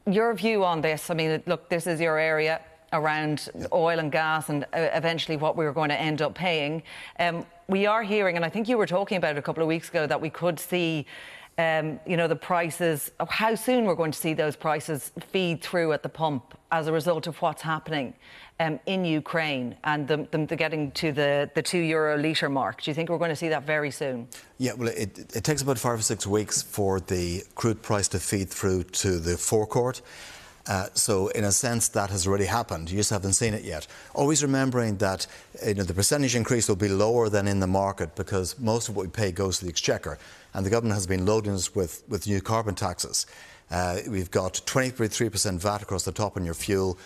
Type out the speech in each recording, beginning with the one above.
your view on this, I mean, look, this is your area around oil and gas and eventually what we're going to end up paying. We are hearing, and I think you were talking about it a couple of weeks ago, that we could see the prices, how soon we're going to see those prices feed through at the pump as a result of what's happening in Ukraine and them getting to the €2 litre mark. Do you think we're going to see that very soon? Yeah, well, it takes about 5 or 6 weeks for the crude price to feed through to the forecourt. So in a sense that has already happened. You just haven't seen it yet. Always remembering that the percentage increase will be lower than in the market because most of what we pay goes to the exchequer, and the government has been loading us with new carbon taxes. We've got 23% VAT across the top on your fuel.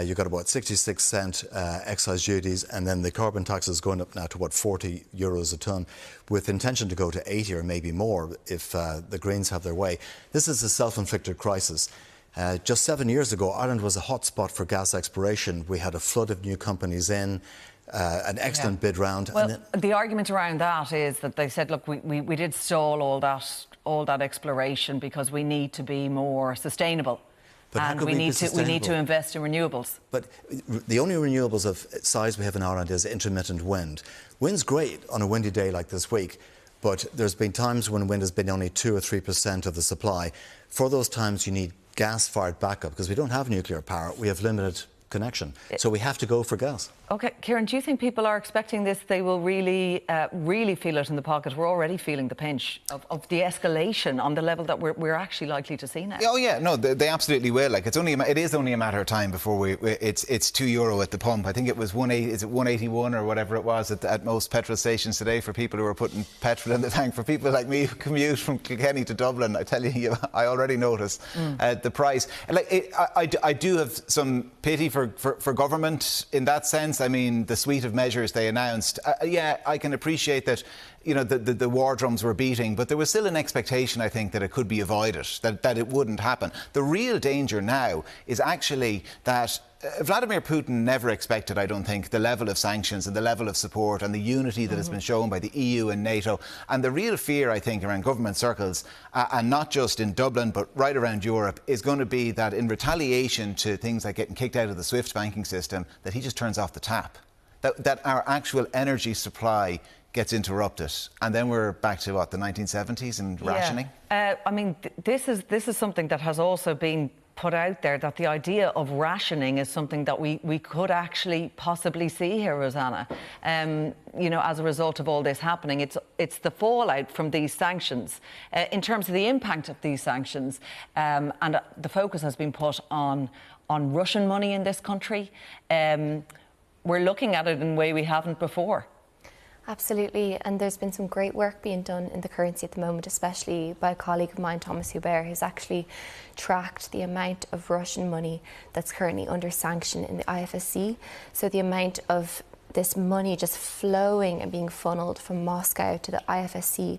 You've got about 66-cent excise duties, and then the carbon tax is going up now to, €40 a tonne, with intention to go to 80 or maybe more if the Greens have their way. This is a self-inflicted crisis. Just 7 years ago, Ireland was a hotspot for gas exploration. We had a flood of new companies in, an excellent bid round. Well, the argument around that is that they said, look, we did stall all that exploration because we need to be more sustainable. And we need to invest in renewables. But the only renewables of size we have in Ireland is intermittent wind. Wind's great on a windy day like this week, but there's been times when wind has been only 2 or 3% of the supply. For those times, you need gas-fired backup because we don't have nuclear power. We have limited connection, so we have to go for gas. OK, Kieran, do you think people are expecting this? They will really feel it in the pocket. We're already feeling the pinch of the escalation on the level that we're actually likely to see now. Oh yeah, no, they absolutely will. Like it is only a matter of time before it's €2 at the pump. I think it was 181 or whatever it was at most petrol stations today for people who are putting petrol in the tank. For people like me who commute from Kilkenny to Dublin, I tell you, I already noticed the price. Like I do have some pity for government in that sense. I mean, the suite of measures they announced, yeah, I can appreciate that, the war drums were beating, but there was still an expectation, I think, that it could be avoided, that it wouldn't happen. The real danger now is actually that Vladimir Putin never expected, I don't think, the level of sanctions and the level of support and the unity that has been shown by the EU and NATO. And the real fear, I think, around government circles, and not just in Dublin, but right around Europe, is going to be that in retaliation to things like getting kicked out of the SWIFT banking system, that he just turns off the tap. That our actual energy supply gets interrupted, and then we're back to the 1970s and rationing. I mean, this is something that has also been put out there, that the idea of rationing is something that we could actually possibly see here, Rosanna. As a result of all this happening, it's the fallout from these sanctions. In terms of the impact of these sanctions, and the focus has been put on Russian money in this country. We're looking at it in a way we haven't before. Absolutely, and there's been some great work being done in the currency at the moment, especially by a colleague of mine, Thomas Hubert, who's actually tracked the amount of Russian money that's currently under sanction in the IFSC. So the amount of this money just flowing and being funneled from Moscow to the IFSC.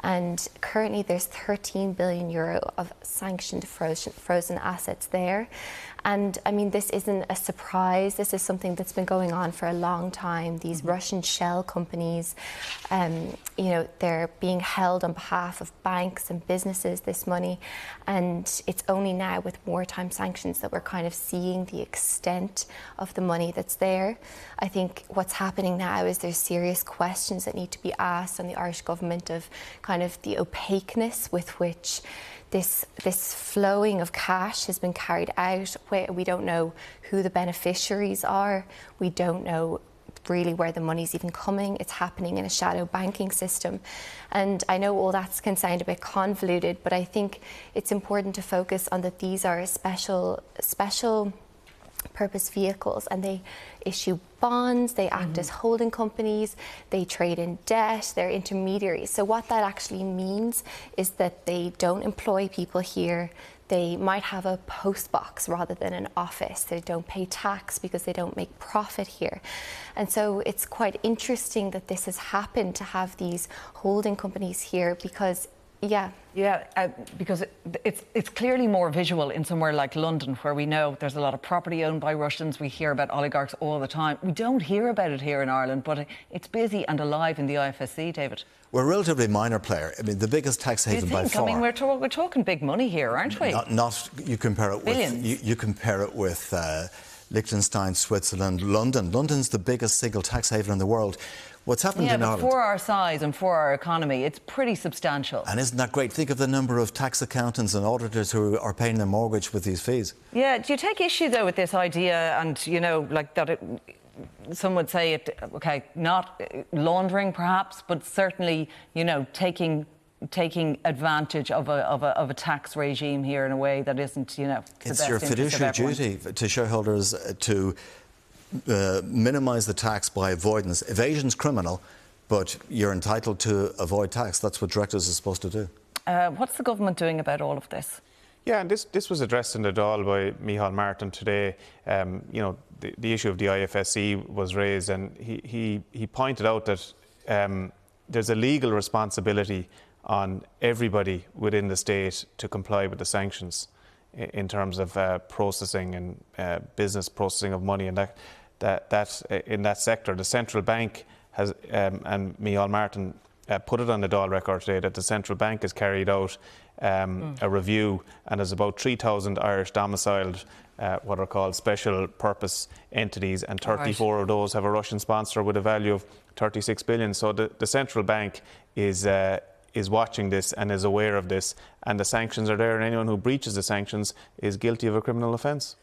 And currently there's €13 billion of sanctioned frozen assets there. And I mean, this isn't a surprise. This is something that's been going on for a long time. These Russian shell companies, they're being held on behalf of banks and businesses, this money. And it's only now with wartime sanctions that we're kind of seeing the extent of the money that's there. I think what's happening now is there's serious questions that need to be asked on the Irish government of kind of the opaqueness with which this flowing of cash has been carried out. Where we don't know who the beneficiaries are. We don't know really where the money's even coming. It's happening in a shadow banking system. And I know all that can sound a bit convoluted, but I think it's important to focus on that these are special purpose vehicles, and they issue bonds, they act as holding companies, they trade in debt, they're intermediaries. So what that actually means is that they don't employ people here. They might have a post box rather than an office. They don't pay tax because they don't make profit here. And so it's quite interesting that this has happened, to have these holding companies here, because Yeah. Yeah, because it's clearly more visual in somewhere like London, where we know there's a lot of property owned by Russians. We hear about oligarchs all the time. We don't hear about it here in Ireland, but it's busy and alive in the IFSC, David. We're a relatively minor player. I mean, the biggest tax haven by far. I mean, we're talking big money here, aren't we? Not you compare it Billions. with you compare it with Liechtenstein, Switzerland, London. London's the biggest single tax haven in the world. What's happened in Ireland? For our size and for our economy, it's pretty substantial. And isn't that great? Think of the number of tax accountants and auditors who are paying their mortgage with these fees. Yeah. Do you take issue, though, with this idea and, like that some would say it, OK, not laundering perhaps, but certainly, taking advantage of a tax regime here in a way that isn't, It's your fiduciary duty to shareholders to minimise the tax by avoidance. Evasion's criminal, but you're entitled to avoid tax. That's what directors are supposed to do. What's the government doing about all of this? Yeah, and this was addressed in the Dáil by Micheál Martin today. The issue of the IFSC was raised, and he pointed out that there's a legal responsibility on everybody within the state to comply with the sanctions in terms of processing and business processing of money, and that in that sector. The central bank has, and Micheál Martin put it on the Dáil record today, that the central bank has carried out a review, and there's about 3,000 Irish domiciled what are called special purpose entities, and 34 of those have a Russian sponsor with a value of 36 billion. So the central bank is watching this and is aware of this, and the sanctions are there, and anyone who breaches the sanctions is guilty of a criminal offence.